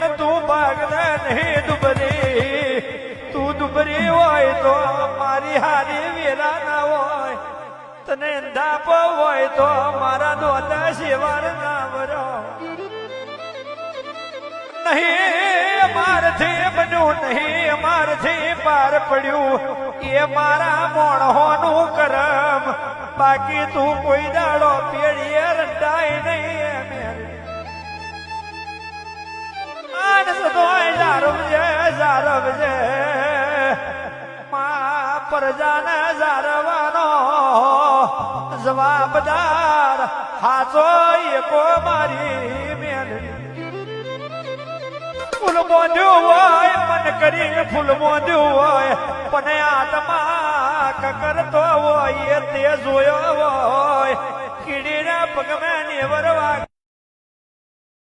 પણ તું ભાગને નહીં દુબરી તું દુબરી હોય તો મારી હારી વેરા ના હોય તને ધાપ હોય તો મારા દોતા શિવાર ના વરો નહીં અમારથી બન્યું નહીં અમારથી પાર પડ્યું એ મારા મોણહોનું કરમ બાકી તું કોઈ દાડો પેડીએ રંડાય નહીં માણસ તો જારવજે મા પ્રજાને જારવાનો જવાબદાર હાચો એકો મારી મેલડી ફૂલ મોંધ્યું હોય મન કરી ફૂલ મોંધ્યું હોય પણ આત્મા કરતો હોય તે જોયો હોય કીડીના પગમાં નેવરવા